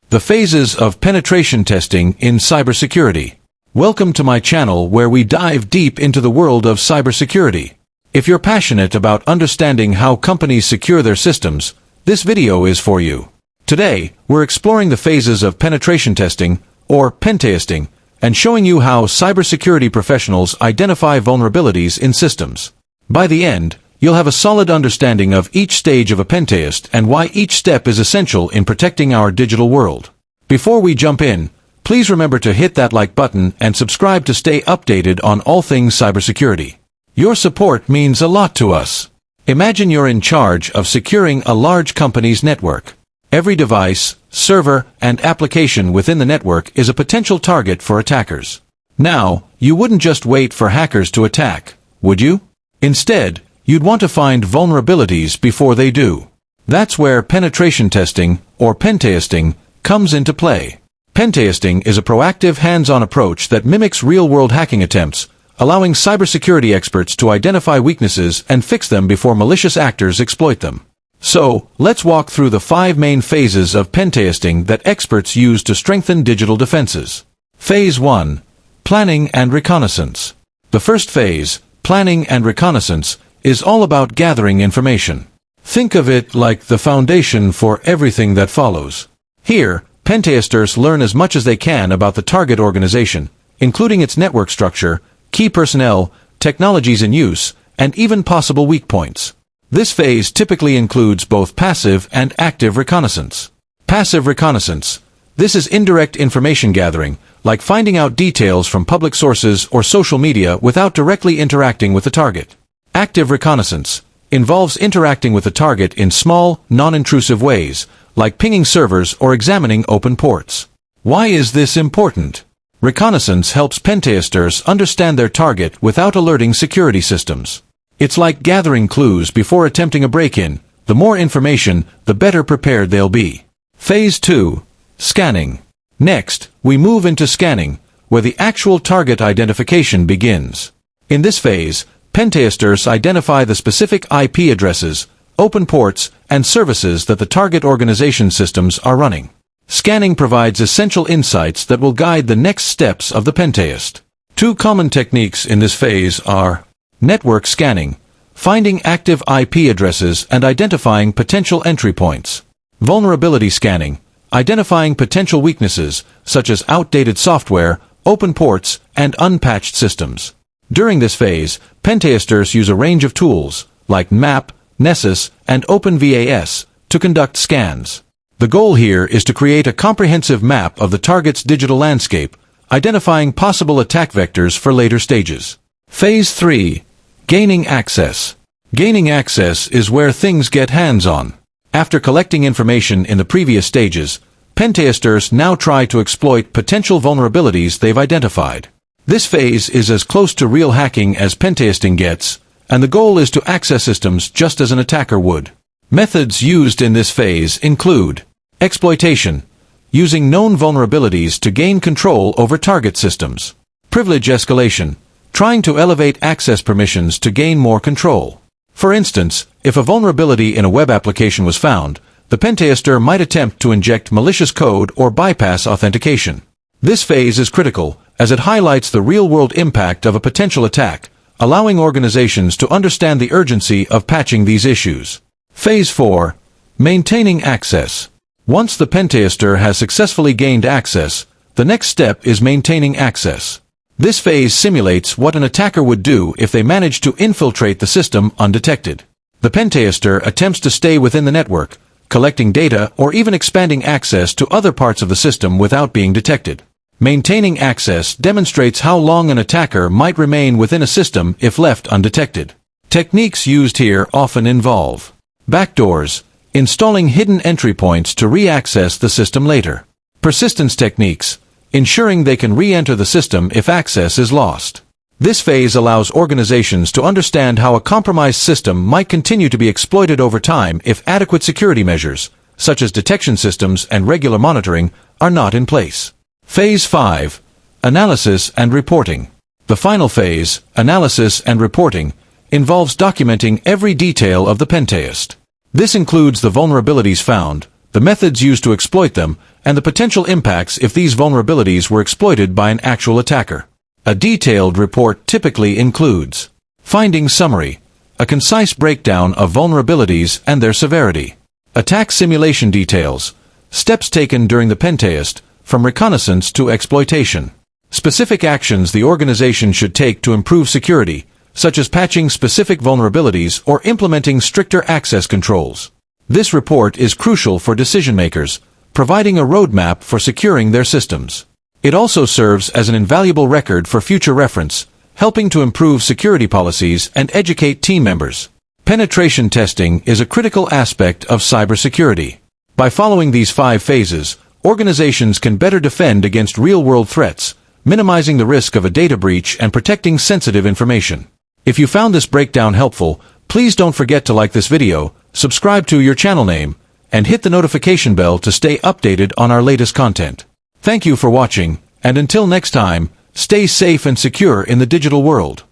The phases of penetration testing in cybersecurity. Welcome to my channel where we dive deep into the world of cybersecurity. If you're passionate about understanding how companies secure their systems, this video is for you. Today, we're exploring the phases of penetration testing, or pentesting, and showing you how cybersecurity professionals identify vulnerabilities in systems. By the end, you'll have a solid understanding of each stage of a pentest and why each step is essential in protecting our digital world. Before we jump in, please remember to hit that like button and subscribe to stay updated on all things cybersecurity. Your support means a lot to us. Imagine you're in charge of securing a large company's network. Every device, server, and application within the network is a potential target for attackers. Now, you wouldn't just wait for hackers to attack, would you? Instead, you'd want to find vulnerabilities before they do. That's where penetration testing, or pentesting, comes into play. Pentesting is a proactive hands-on approach that mimics real-world hacking attempts, allowing cybersecurity experts to identify weaknesses and fix them before malicious actors exploit them. So, let's walk through the 5 main phases of pentesting that experts use to strengthen digital defenses. Phase 1. Planning and Reconnaissance. The first phase, planning and reconnaissance, is all about gathering information. Think of it like the foundation for everything that follows. Here, pentesters learn as much as they can about the target organization, including its network structure, key personnel, technologies in use, and even possible weak points. This phase typically includes both passive and active reconnaissance. Passive reconnaissance. This is indirect information gathering, like finding out details from public sources or social media without directly interacting with the target. Active reconnaissance involves interacting with the target in small, non-intrusive ways, like pinging servers or examining open ports. Why is this important? Reconnaissance helps pentesters understand their target without alerting security systems. It's like gathering clues before attempting a break-in. The more information, the better prepared they'll be. Phase 2. Scanning. Next, we move into scanning, where the actual target identification begins. In this phase, pentesters identify the specific IP addresses, open ports, and services that the target organization systems are running. Scanning provides essential insights that will guide the next steps of the pentest. 2 common techniques in this phase are network scanning, finding active IP addresses and identifying potential entry points. Vulnerability scanning, identifying potential weaknesses, such as outdated software, open ports, and unpatched systems. During this phase, pentesters use a range of tools, like MAP, Nessus, and OpenVAS, to conduct scans. The goal here is to create a comprehensive map of the target's digital landscape, identifying possible attack vectors for later stages. Phase 3. Gaining access. Gaining access is where things get hands-on. After collecting information in the previous stages, pentesters now try to exploit potential vulnerabilities they've identified. This phase is as close to real hacking as pentesting gets, and the goal is to access systems just as an attacker would. Methods used in this phase include exploitation, using known vulnerabilities to gain control over target systems. Privilege escalation, trying to elevate access permissions to gain more control. For instance, if a vulnerability in a web application was found, the pentester might attempt to inject malicious code or bypass authentication. This phase is critical, as it highlights the real-world impact of a potential attack, allowing organizations to understand the urgency of patching these issues. Phase 4. Maintaining access. Once the pentester has successfully gained access, the next step is maintaining access. This phase simulates what an attacker would do if they managed to infiltrate the system undetected. The pentester attempts to stay within the network, collecting data or even expanding access to other parts of the system without being detected. Maintaining access demonstrates how long an attacker might remain within a system if left undetected. Techniques used here often involve backdoors, installing hidden entry points to re-access the system later. Persistence techniques, ensuring they can re-enter the system if access is lost. This phase allows organizations to understand how a compromised system might continue to be exploited over time if adequate security measures, such as detection systems and regular monitoring, are not in place. Phase 5. Analysis and Reporting. The final phase, Analysis and Reporting, involves documenting every detail of the pentest. This includes the vulnerabilities found, the methods used to exploit them, and the potential impacts if these vulnerabilities were exploited by an actual attacker. A detailed report typically includes findings summary, a concise breakdown of vulnerabilities and their severity, attack simulation details, steps taken during the pentest, from reconnaissance to exploitation, specific actions the organization should take to improve security, such as patching specific vulnerabilities or implementing stricter access controls. This report is crucial for decision-makers, providing a roadmap for securing their systems. It also serves as an invaluable record for future reference, helping to improve security policies and educate team members. Penetration testing is a critical aspect of cybersecurity. By following these 5 phases, organizations can better defend against real-world threats, minimizing the risk of a data breach and protecting sensitive information. If you found this breakdown helpful, please don't forget to like this video, subscribe to your channel name, and hit the notification bell to stay updated on our latest content. Thank you for watching, and until next time, stay safe and secure in the digital world.